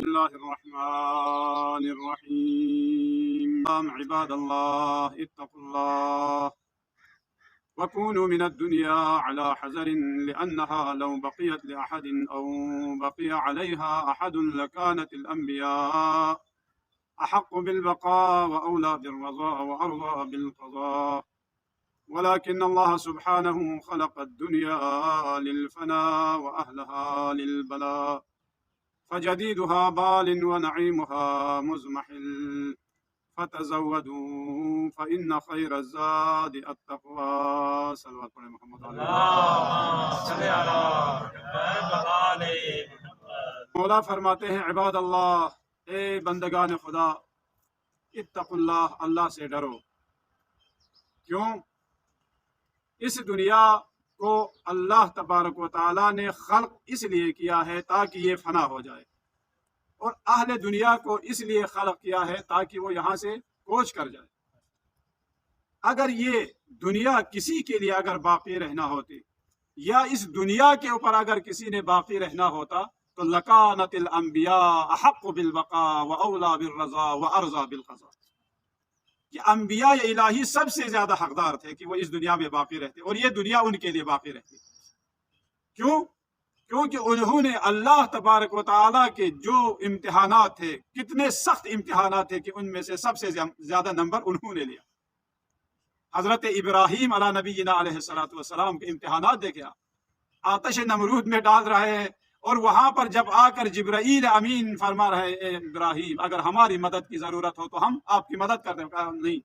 الله الرحمن الرحيم عباد الله اتقوا الله وكونوا من الدنيا على حذر لأنها لو بقيت لأحد أو بقي عليها أحد لكانت الأنبياء أحق بالبقاء وأولى بالرضا وأرضى بالقضاء ولكن الله سبحانه خلق الدنيا للفناء وأهلها للبلاء فجديدها بال ونعيمها مزمحل فتزودوا فإن خير الزاد التقوى صلوات محمد مولا فرماتے ہیں عباد اللہ، اے بندگان خدا، اتقوا اللہ، اللہ سے ڈرو۔ کیوں؟ اس دنیا کو اللہ تبارک و تعالیٰ نے خلق اس لیے کیا ہے تاکہ یہ فنا ہو جائے، اور اہل دنیا کو اس لیے خلق کیا ہے تاکہ وہ یہاں سے کوچ کر جائے۔ اگر یہ دنیا کسی کے لیے اگر باقی رہنا ہوتی، یا اس دنیا کے اوپر اگر کسی نے باقی رہنا ہوتا، تو لکانت الانبیاء احق بالبقاء واولا بالرضا وارضا بالقضاء، کہ انبیاء الہی سب سے زیادہ حقدار تھے کہ وہ اس دنیا میں باقی رہتے، اور یہ دنیا ان کے لیے باقی رہتی۔ کیوں؟ کیونکہ انہوں نے اللہ تبارک و تعالیٰ کے جو امتحانات تھے، کتنے سخت امتحانات تھے کہ ان میں سے سب سے زیادہ نمبر انہوں نے لیا۔ حضرت ابراہیم علیہ نبینا علیہ السلام کے امتحانات دیکھے، آتش نمرود میں ڈال رہے ہیں، اور وہاں پر جب آ کر جبرائیل امین فرما رہے اے ابراہیم اگر ہماری مدد کی ضرورت ہو تو ہم آپ کی مدد کر دیں۔ کہا نہیں،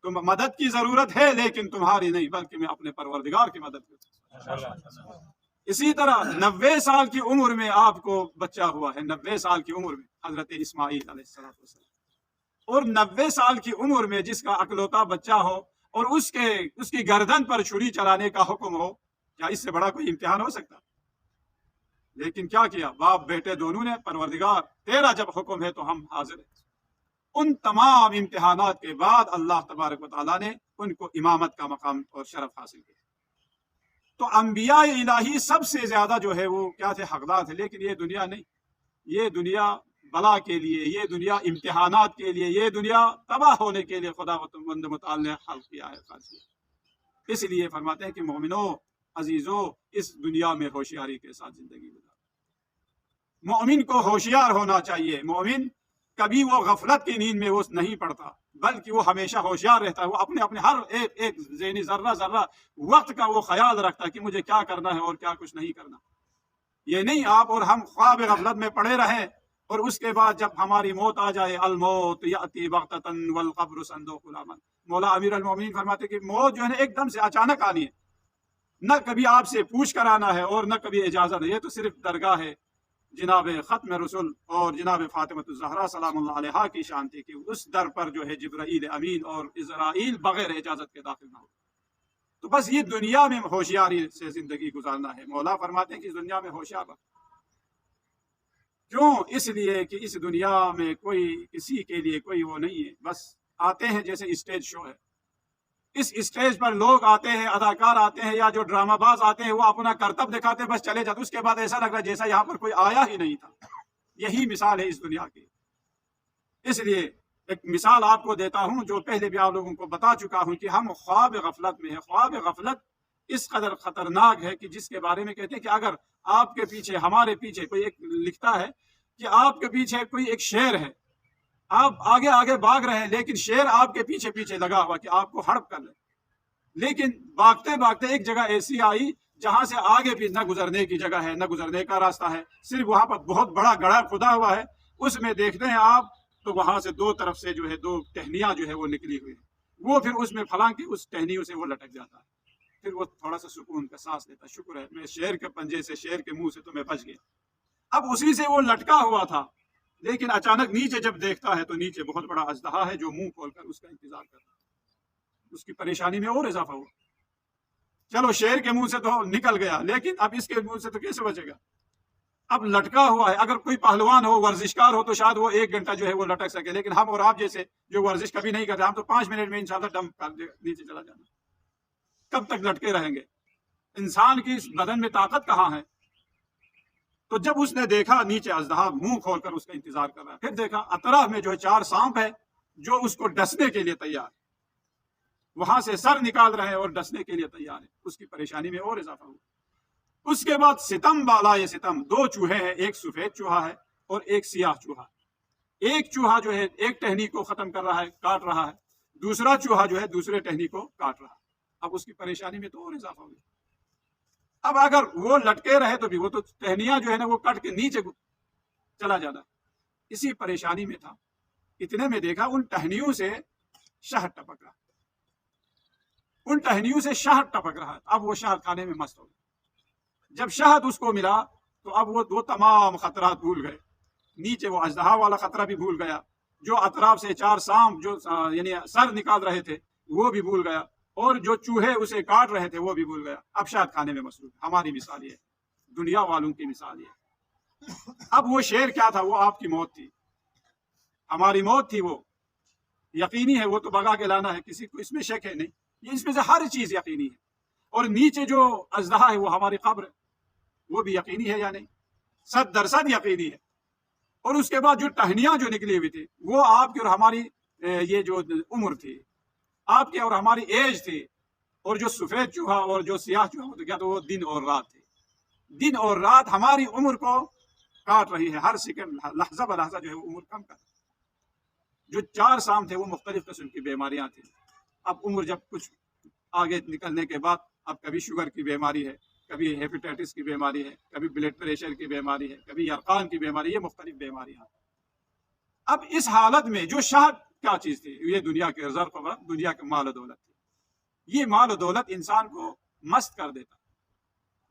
تم مدد کی ضرورت ہے لیکن تمہاری نہیں، بلکہ میں اپنے پروردگار کی مدد کرتا ہوں۔ اسی طرح 90 سال کی عمر میں آپ کو بچہ ہوا ہے، 90 سال کی عمر میں حضرت اسماعیل علیہ السلام، اور 90 سال کی عمر میں جس کا اکلوتا بچہ ہو اور اس کی گردن پر چھری چلانے کا حکم ہو، کیا اس سے بڑا کوئی امتحان ہو سکتا؟ لیکن کیا کیا باپ بیٹے دونوں نے، پروردگار تیرا جب حکم ہے تو ہم حاضر ہیں۔ ان تمام امتحانات کے بعد اللہ تبارک و تعالیٰ نے ان کو امامت کا مقام اور شرف حاصل کیا۔ تو انبیاء الہی سب سے زیادہ جو ہے وہ کیا تھے؟ حقدار تھے۔ لیکن یہ دنیا نہیں، یہ دنیا بلا کے لیے، یہ دنیا امتحانات کے لیے، یہ دنیا تباہ ہونے کے لیے خدا متعال نے خلق کیا ہے، خلق کیا۔ اس لیے فرماتے ہیں کہ مومنوں، عزیزوں، اس دنیا میں ہوشیاری کے ساتھ زندگی گزارو۔ مومن کو ہوشیار ہونا چاہیے۔ مومن کبھی وہ غفلت کی نیند میں وہ نہیں پڑتا، بلکہ وہ ہمیشہ ہوشیار رہتا ہے۔ وہ اپنے ہر ایک ذہنی ذرہ وقت کا وہ خیال رکھتا ہے کہ مجھے کیا کرنا ہے اور کیا کچھ نہیں کرنا۔ یہ نہیں آپ اور ہم خواب غفلت میں پڑے رہیں، اور اس کے بعد جب ہماری موت آ جائے، الموت یاتی بغتۃ والقبر صندوق العمل، مولا امیر المومنین فرماتے کہ موت جو ہے نا ایک دم سے اچانک آنی ہے، نہ کبھی آپ سے پوچھ کر آنا ہے اور نہ کبھی اجازت ہے۔ یہ تو صرف درگاہ ہے جناب ختم رسول اور جناب فاطمۃ الزہرا سلام اللہ علیہا کی شان تھی کہ اس در پر جو ہے جبرائیل امین اور اسرائیل بغیر اجازت کے داخل نہ ہو۔ تو بس یہ دنیا میں ہوشیاری سے زندگی گزارنا ہے۔ مولا فرماتے ہیں کہ اس دنیا میں ہوشیار رہو۔ کیوں؟ اس لیے کہ اس دنیا میں کوئی کسی کے لیے کوئی وہ نہیں ہے، بس آتے ہیں جیسے اسٹیج شو ہے، اس اسٹیج پر لوگ آتے ہیں، اداکار آتے ہیں یا جو ڈرامہ باز آتے ہیں، وہ اپنا کرتب دکھاتے ہیں، بس چلے جاتے، اس کے بعد ایسا لگ رہا ہے جیسا یہاں پر کوئی آیا ہی نہیں تھا۔ یہی مثال ہے اس دنیا کی۔ اس لیے ایک مثال آپ کو دیتا ہوں جو پہلے بھی آپ لوگوں کو بتا چکا ہوں کہ ہم خواب غفلت میں ہیں۔ خواب غفلت اس قدر خطرناک ہے کہ جس کے بارے میں کہتے ہیں کہ اگر آپ کے پیچھے، ہمارے پیچھے کوئی ایک لکھتا ہے کہ آپ کے پیچھے کوئی ایک شیر ہے، آپ آگے آگے بھاگ رہے ہیں لیکن شیر آپ کے پیچھے پیچھے لگا ہوا کہ آپ کو ہڑپ کر لے، لیکن بھاگتے بھاگتے ایک جگہ ایسی آئی جہاں سے آگے بھی نہ گزرنے کی جگہ ہے نہ گزرنے کا راستہ ہے، صرف وہاں پر بہت بڑا گڑھا کھدا ہوا ہے، اس میں دیکھتے ہیں آپ تو وہاں سے دو طرف سے جو ہے دو ٹہنیاں جو ہے وہ نکلی ہوئی ہیں، وہ پھر اس میں پھلانگ کے اس ٹہنیوں سے وہ لٹک جاتا ہے، پھر وہ تھوڑا سا سکون کا سانس لیتا ہے، شکر ہے میں شیر کے پنجے سے، شیر کے منہ سے تو میں بچ گیا۔ اب اسی سے وہ لٹکا ہوا تھا، لیکن اچانک نیچے جب دیکھتا ہے تو نیچے بہت بڑا اژدہا ہے جو منہ کھول کر اس کا انتظار کرتا ہے۔ اس کی پریشانی میں اور اضافہ ہوا۔ چلو شیر کے منہ سے تو نکل گیا، لیکن اب اس کے منہ سے تو کیسے بچے گا؟ اب لٹکا ہوا ہے۔ اگر کوئی پہلوان ہو، ورزشکار ہو تو شاید وہ 1 گھنٹہ جو ہے وہ لٹک سکے، لیکن ہم اور آپ جیسے جو ورزش کبھی نہیں کرتے، ہم تو 5 منٹ میں انشاءاللہ ڈم کر نیچے چلا جانا۔ کب تک لٹکے رہیں گے؟ انسان کی اس بدن میں طاقت کہاں ہے؟ تو جب اس نے دیکھا نیچے اژدہا منہ کھول کر اس کا انتظار کر رہا ہے، پھر دیکھا اطراف میں جو ہے 4 سانپ ہے جو اس کو ڈسنے کے لیے تیار ہے، وہاں سے سر نکال رہے ہیں اور ڈسنے کے لیے تیار ہے۔ اس کی پریشانی میں اور اضافہ ہوا۔ اس کے بعد ستم بالا یہ ستم، 2 چوہے ہیں، ایک سفید چوہا ہے اور ایک سیاہ چوہا۔ ایک چوہا جو ہے ایک ٹہنی کو ختم کر رہا ہے، کاٹ رہا ہے، دوسرا چوہا جو ہے دوسرے ٹہنی کو کاٹ رہا ہے۔ اب اس کی پریشانی میں تو اور اضافہ ہو گیا۔ اب اگر وہ لٹکے رہے تو بھی وہ تو ٹہنیاں جو ہے نا وہ کٹ کے نیچے چلا جانا، اسی پریشانی میں تھا۔ اتنے میں دیکھا ان ٹہنیوں سے شہد ٹپک رہا، ان ٹہنیوں سے شہد ٹپک رہا۔ اب وہ شہد کھانے میں مست ہو گیا۔ جب شہد اس کو ملا تو اب وہ تمام خطرات بھول گئے، نیچے وہ اژدہا والا خطرہ بھی بھول گیا، جو اطراف سے 4 سانپ جو یعنی سر نکال رہے تھے وہ بھی بھول گیا، اور جو چوہے اسے کاٹ رہے تھے وہ بھی بھول گیا۔ اب شہد کھانے میں مصروف۔ ہماری مثال یہ، دنیا والوں کی مثال یہ۔ اب وہ شیر کیا تھا؟ وہ آپ کی موت تھی، ہماری موت تھی، وہ یقینی ہے، وہ تو بگا کے لانا ہے، کسی کو اس میں شک ہے نہیں، یہ اس میں سے ہر چیز یقینی ہے۔ اور نیچے جو اژدہا ہے وہ ہماری قبر، وہ بھی یقینی ہے یا نہیں؟ 100% یقینی ہے۔ اور اس کے بعد جو ٹہنیاں جو نکلی ہوئی تھی وہ آپ کی اور ہماری یہ جو عمر تھی، آپ کی اور ہماری ایج تھی۔ اور جو سفید چوہا اور جو سیاہ چوہا ہوتا کیا تو وہ دن اور رات تھے۔ دن اور رات ہماری عمر کو کاٹ رہی ہے، ہر سیکنڈ لحظہ بہ لحظہ جو ہے وہ عمر کم کر۔ جو 4 سام تھے وہ مختلف قسم کی بیماریاں تھیں۔ اب عمر جب کچھ آگے نکلنے کے بعد اب کبھی شوگر کی بیماری ہے، کبھی ہیپیٹائٹس کی بیماری ہے، کبھی بلڈ پریشر کی بیماری ہے، کبھی یرقان کی بیماری، یہ مختلف بیماریاں۔ اب اس حالت میں جو شہد کیا چیز تھی؟ یہ دنیا کے ظرف و دنیا کے مال و دولت تھی۔ یہ مال و دولت انسان کو مست کر دیتا،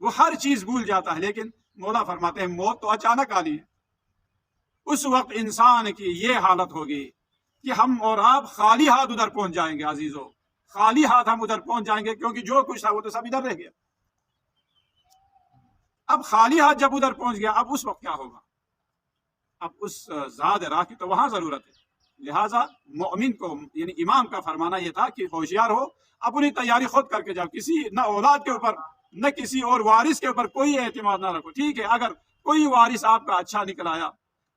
وہ ہر چیز بھول جاتا ہے۔ لیکن مولا فرماتے ہیں موت تو اچانک آنی ہے۔ اس وقت انسان کی یہ حالت ہوگی کہ ہم اور آپ خالی ہاتھ ادھر پہنچ جائیں گے عزیزو، خالی ہاتھ ہم ادھر پہنچ جائیں گے، کیونکہ جو کچھ تھا وہ تو سب ادھر رہ گیا۔ اب خالی ہاتھ جب ادھر پہنچ گیا، اب اس وقت کیا ہوگا؟ اب اس زاد راہ کی تو وہاں ضرورت ہے۔ لہٰذا مومن کو یعنی امام کا فرمانا یہ تھا کہ ہوشیار ہو، اپنی تیاری خود کر کے جاؤ، کسی نہ اولاد کے اوپر نہ کسی اور وارث کے اوپر کوئی اعتماد نہ رکھو۔ ٹھیک ہے، اگر کوئی وارث آپ کا اچھا نکل آیا،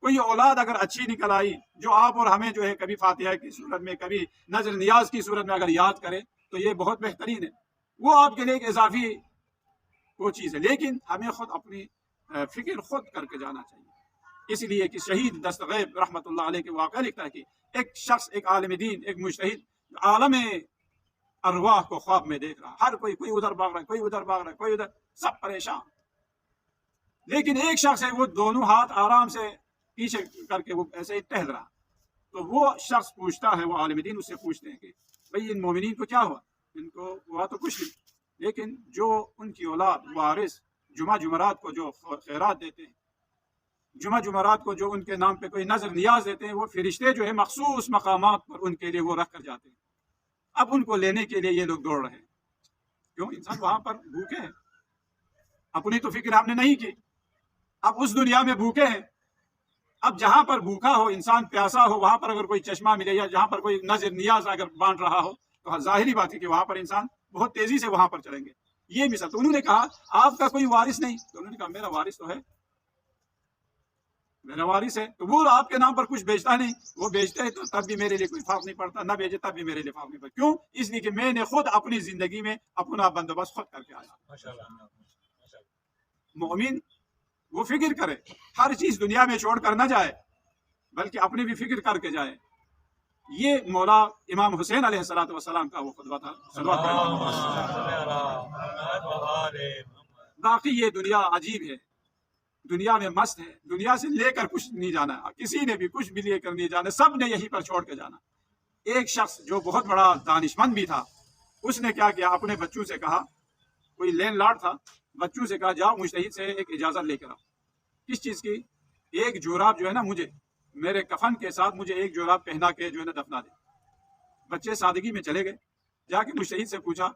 کوئی اولاد اگر اچھی نکل آئی جو آپ اور ہمیں جو ہے کبھی فاتحہ کی صورت میں، کبھی نظر نیاز کی صورت میں اگر یاد کرے تو یہ بہت بہترین ہے، وہ آپ کے لیے ایک اضافی وہ چیز ہے۔ لیکن ہمیں خود اپنی فکر خود کر کے جانا چاہیے۔ اس لیے کہ شہید دستغیب رحمت اللہ علیہ کے واقعہ لکھتا ہے کہ ایک شخص، ایک عالم دین، ایک مجتہد عالم ارواح کو خواب میں دیکھ رہا، ہر کوئی ادھر بھاگ رہا ہے، کوئی ادھر بھاگ رہا ہے، کوئی ادھر، سب پریشان۔ لیکن ایک شخص ہے وہ دونوں ہاتھ آرام سے پیچھے کر کے وہ ایسے ہی ٹہل رہا۔ تو وہ شخص پوچھتا ہے، وہ عالم دین اس سے پوچھتے ہیں کہ بھئی ان مومنین کو کیا ہوا؟ ان کو ہوا تو کچھ نہیں، لیکن جو ان کی اولاد وارث جمعہ جمعرات کو جو خیرات دیتے ہیں، جمعہ جمعرات کو جو ان کے نام پہ کوئی نظر نیاز دیتے ہیں، وہ فرشتے جو ہے مخصوص مقامات پر ان کے لیے وہ رکھ کر جاتے ہیں۔ اب ان کو لینے کے لیے یہ لوگ دوڑ رہے ہیں۔ کیوں؟ انسان وہاں پر بھوکے ہیں، اپنی تو فکر ہم نے نہیں کی، اب اس دنیا میں بھوکے ہیں۔ اب جہاں پر بھوکا ہو انسان، پیاسا ہو، وہاں پر اگر کوئی چشمہ ملے یا جہاں پر کوئی نظر نیاز اگر بانٹ رہا ہو تو ظاہری بات ہے کہ وہاں پر انسان بہت تیزی سے وہاں پر چلیں گے۔ یہ مثال تو انہوں نے کہا آپ کا کوئی وارث نہیں، تو انہوں نے کہا میرا وارث تو ہے، میرا وارث ہے، تو وہ آپ کے نام پر کچھ بیچتا نہیں، وہ بیچتے ہیں تو تب بھی میرے لیے کوئی فرق نہیں پڑتا، نہ بیچے تب بھی میرے لیے فرق نہیں پڑتا۔ کیوں؟ اس لیے کہ میں نے خود اپنی زندگی میں اپنا بندوبست خود کر کے آیا۔ مومن وہ فکر کرے، ہر چیز دنیا میں چھوڑ کر نہ جائے، بلکہ اپنی بھی فکر کر کے جائے۔ یہ مولا امام حسین علیہ السلام کا وہ خطبہ تھا۔ باقی یہ دنیا عجیب ہے، دنیا میں مست ہے، دنیا سے لے کر کچھ نہیں جانا، کسی نے بھی کچھ بھی لے کر نہیں جانا، سب نے یہیں پر چھوڑ کے جانا۔ ایک شخص جو بہت بڑا دانشمند بھی تھا، اس نے کیا کیا، اپنے بچوں سے کہا، کوئی لینڈ لارڈ تھا، بچوں سے کہا جاؤ مجتہد سے ایک اجازت لے کر آؤ۔ کس چیز کی؟ ایک جوراب جو ہے نا، مجھے میرے کفن کے ساتھ مجھے ایک جوراب پہنا کے جو ہے نا دفنا دے۔ بچے سادگی میں چلے گئے، جا کے مجتہد سے پوچھا،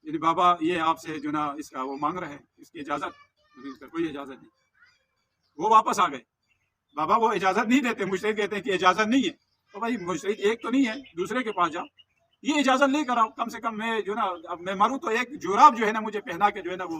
یعنی بابا یہ آپ سے جو نا اس کا وہ مانگ رہے ہیں، اس کی اجازت، کوئی اجازت نہیں۔ وہ واپس آ گئے، بابا وہ اجازت نہیں دیتے، مجتہد کہتے ہیں کہ اجازت نہیں ہے۔ تو بھائی مجتہد ایک تو نہیں ہے، دوسرے کے پاس جاؤ، یہ اجازت لے کر آؤ، کم سے کم میں جو نا اب میں مروں تو ایک جوراب جو ہے نا مجھے پہنا کے جو ہے نا وہ۔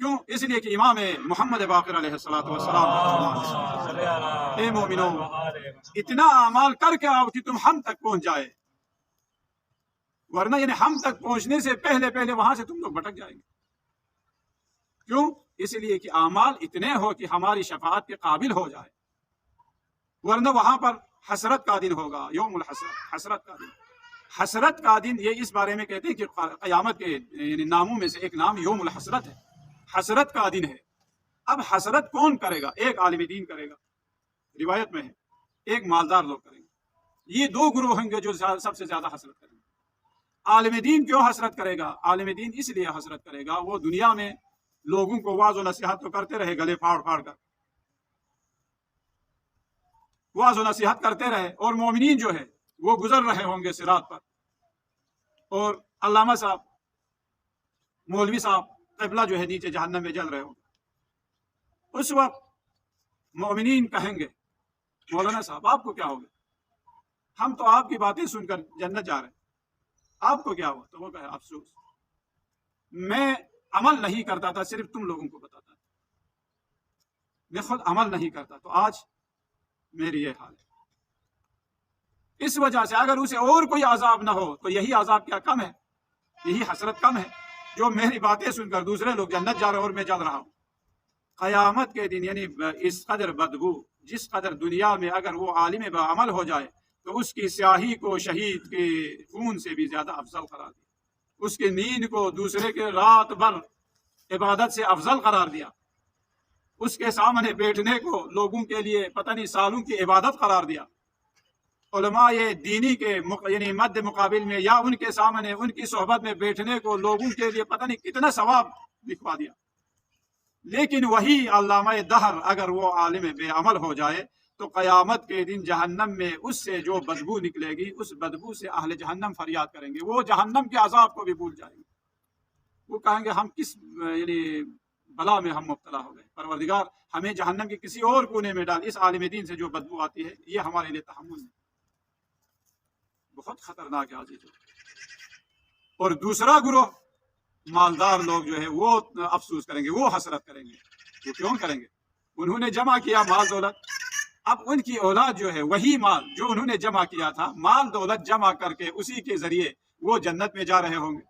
کیوں؟ اس لیے کہ امام محمد باقر علیہ الصلوۃ والسلام، اے مومنو اتنا اعمال کر کے آؤ کہ تم ہم تک پہنچ جائے، ورنہ یعنی ہم تک پہنچنے سے پہلے پہلے وہاں سے تم لوگ بھٹک جائیں گے۔ کیوں؟ اس لیے کہ اعمال اتنے ہو کہ ہماری شفاعت کے قابل ہو جائے، ورنہ وہاں پر حسرت کا دن ہوگا، یوم الحسرت، حسرت کا دن۔ حسرت کا دن یہ اس بارے میں کہتے ہیں کہ قیامت کے یعنی ناموں میں سے ایک نام یوم الحسرت ہے، حسرت کا دن ہے۔ اب حسرت کون کرے گا؟ ایک عالم دین کرے گا، روایت میں ہے، ایک مالدار لوگ کریں گے۔ یہ دو گروہ ہوں گے جو سب سے زیادہ حسرت کریں گے۔ عالم دین کیوں حسرت کرے گا؟ عالم دین اس لیے حسرت کرے گا، وہ دنیا میں لوگوں کو واعظ و نصیحت تو کرتے رہے، گلے پھاڑ پھاڑ کر واعظ و نصیحت کرتے رہے، اور مومنین جو ہے وہ گزر رہے ہوں گے صراط پر، اور علامہ صاحب، مولوی صاحب قبلہ جو ہے نیچے جہنم میں جل رہے ہوں گے۔ اس وقت مومنین کہیں گے مولانا صاحب آپ کو کیا ہوگا؟ ہم تو آپ کی باتیں سن کر جنت جا رہے ہیں، آپ کو کیا ہوا؟ تو وہ کہے افسوس، میں عمل نہیں کرتا تھا، صرف تم لوگوں کو بتاتا تھا، میں خود عمل نہیں کرتا، تو آج میری یہ حال ہے۔ اس وجہ سے اگر اسے اور کوئی عذاب نہ ہو تو یہی عذاب کیا کم ہے، یہی حسرت کم ہے، جو میری باتیں سن کر دوسرے لوگ جنت جا رہے اور میں جل رہا ہوں۔ قیامت کے دن یعنی اس قدر بدبو، جس قدر دنیا میں اگر وہ عالم بعمل ہو جائے تو اس کی سیاہی کو شہید کے خون سے بھی زیادہ افضل قرار دیا، اس کی نیند کو دوسرے کے رات بھر عبادت سے افضل قرار دیا، اس کے سامنے بیٹھنے کو لوگوں کے لیے پتہ نہیں سالوں کی عبادت قرار دیا، علماء دینی کے یعنی مد مقابل میں یا ان کے سامنے ان کی صحبت میں بیٹھنے کو لوگوں کے لیے پتہ نہیں کتنا ثواب لکھوا دیا۔ لیکن وہی علامہ دہر اگر وہ عالم بے عمل ہو جائے تو قیامت کے دن جہنم میں اس سے جو بدبو نکلے گی، اس بدبو سے اہل جہنم فریاد کریں گے، وہ جہنم کے عذاب کو بھی بھول جائیں گے، وہ کہیں گے ہم کس یعنی بلا میں ہم مبتلا ہو گئے، پروردگار ہمیں جہنم کے کسی اور کونے میں ڈال، اس عالم دین سے جو بدبو آتی ہے یہ ہمارے لیے تحمل نہیں۔ بہت خطرناک ہے عزیزو۔ اور دوسرا گروہ مالدار لوگ جو ہے وہ افسوس کریں گے، وہ حسرت کریں گے۔ وہ کیوں کریں گے؟ انہوں نے جمع کیا مال دولت، اب ان کی اولاد جو ہے وہی مال جو انہوں نے جمع کیا تھا، مال دولت جمع کر کے اسی کے ذریعے وہ جنت میں جا رہے ہوں گے۔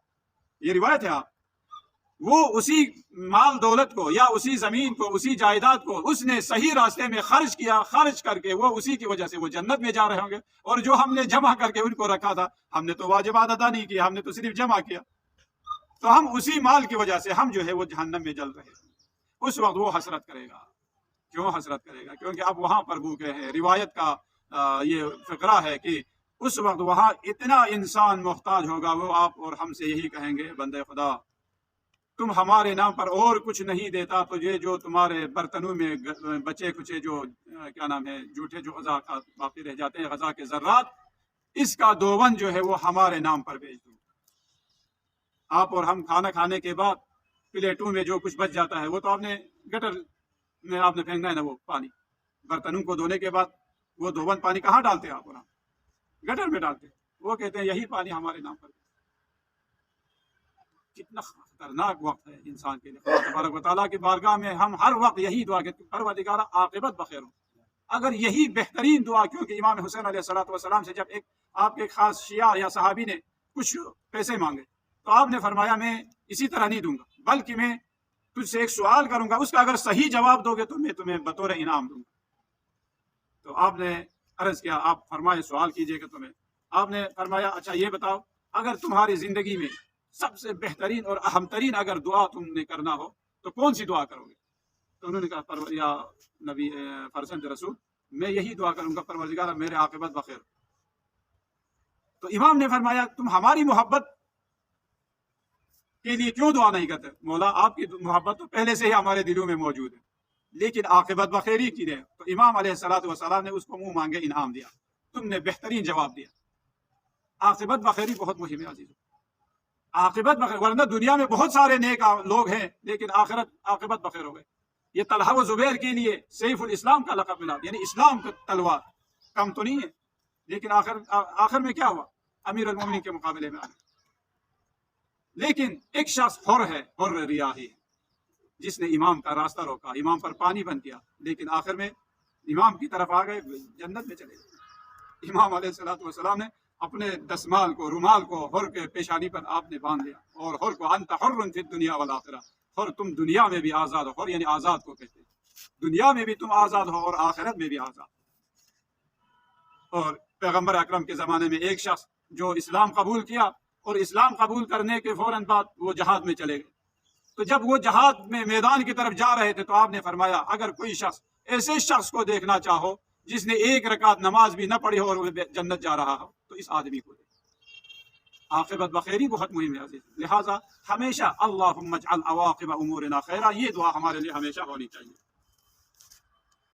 یہ روایت ہے، آپ وہ اسی مال دولت کو یا اسی زمین کو، اسی جائیداد کو اس نے صحیح راستے میں خرچ کیا، خرچ کر کے وہ اسی کی وجہ سے وہ جنت میں جا رہے ہوں گے، اور جو ہم نے جمع کر کے ان کو رکھا تھا، ہم نے تو واجبات ادا نہیں کیا، ہم نے تو صرف جمع کیا، تو ہم اسی مال کی وجہ سے ہم جو ہے وہ جہنم میں جل رہے ہیں۔ اس وقت وہ حسرت کرے گا۔ کیوں حسرت کرے گا؟ کیونکہ اب وہاں پر بھوکے ہیں۔ روایت کا یہ فقرہ ہے کہ اس وقت وہاں اتنا انسان محتاج ہوگا، وہ آپ اور ہم سے یہی کہیں گے بندے خدا تم ہمارے نام پر اور کچھ نہیں دیتا تو یہ جو تمہارے برتنوں میں بچے کچے جو کیا نام ہے جھوٹے جو غذا کا باقی رہ جاتے ہیں، غذا کے ذرات، اس کا دوون جو ہے وہ ہمارے نام پر بھیج دو۔ آپ اور ہم کھانا کھانے کے بعد پلیٹوں میں جو کچھ بچ جاتا ہے وہ تو آپ نے گٹر میں آپ نے پھینکنا ہے نا، وہ پانی برتنوں کو دھونے کے بعد وہ دھون پانی کہاں ڈالتے ہیں؟ آپ اور ہم گٹر میں ڈالتے ہیں۔ وہ کہتے ہیں یہی پانی ہمارے نام پر۔ کتنا خطرناک وقت ہے انسان کے لیے۔ خدا تبارک و تعالیٰ کی بارگاہ میں ہم ہر وقت یہی دعا کرتے ہیں، پروردگار عاقبت بخیر ہو۔ اگر یہی بہترین دعا، کیونکہ امام حسین علیہ السلام سے جب آپ کے خاص شیعہ یا صحابی نے کچھ پیسے مانگے تو آپ نے فرمایا میں اسی طرح نہیں دوں گا، بلکہ میں تجھ سے ایک سوال کروں گا، اس کا اگر صحیح جواب دو گے تو میں تمہیں بطور انعام دوں گا۔ تو آپ نے عرض کیا، آپ فرمائے سوال کیجئے کہ تمہیں۔ آپ نے فرمایا اچھا یہ بتاؤ، اگر تمہاری زندگی میں سب سے بہترین اور اہم ترین اگر دعا تم نے کرنا ہو تو کون سی دعا کرو گے؟ تو انہوں نے کہا یا نبی فرزند رسول، میں یہی دعا کروں گا پروردگار میرے عاقبت بخیر۔ تو امام نے فرمایا تم ہماری محبت کے لیے کیوں دعا نہیں کرتے؟ مولا آپ کی محبت تو پہلے سے ہی ہمارے دلوں میں موجود ہے، لیکن عاقبت بخیری کی ہے۔ تو امام علیہ السلام نے اس کو منہ مانگے انعام دیا، تم نے بہترین جواب دیا۔ عاقبت بخیری بہت مہم ہے عزیزو، عاقبت بخیر، ورنہ دنیا میں بہت سارے نیک لوگ ہیں لیکن عاقبت بخیر ہو گئے۔ یہ طلحہ و زبیر کے لیے سیف الاسلام کا لقب ملا، یعنی اسلام کا تلوار کم تو نہیں ہے، لیکن آخر میں کیا ہوا؟ امیر المومنین کے مقابلے میں آگے۔ لیکن ایک شخص حر ہے، حر ریاحی، جس نے امام کا راستہ روکا، امام پر پانی بند کیا، لیکن آخر میں امام کی طرف آ گئے، جنت میں چلے گئے۔ امام علیہ السلام نے اپنے دستمال کو، رومال کو حر کے پیشانی پر آپ نے باندھ لیا، اور حر کو انت حر فی الدنیا والآخرہ، حر تم دنیا میں بھی آزاد ہو، حر یعنی آزاد کو کہتے ہیں، دنیا میں بھی تم آزاد ہو اور آخرت میں بھی آزاد۔ اور پیغمبر اکرم کے زمانے میں ایک شخص جو اسلام قبول کیا، اور اسلام قبول کرنے کے فوراً بعد وہ جہاد میں چلے گئے، تو جب وہ جہاد میں میدان کی طرف جا رہے تھے تو آپ نے فرمایا اگر کوئی شخص ایسے شخص کو دیکھنا چاہو جس نے ایک رکعت نماز بھی نہ پڑھی ہو اور وہ جنت جا رہا ہو تو اس آدمی کو دیکھو۔ عاقبت بخیری بہت مہم ہے عزیز، لہٰذا ہمیشہ اللہم اجعل عواقب امورنا خیرا، یہ دعا ہمارے لیے ہمیشہ ہونی چاہیے۔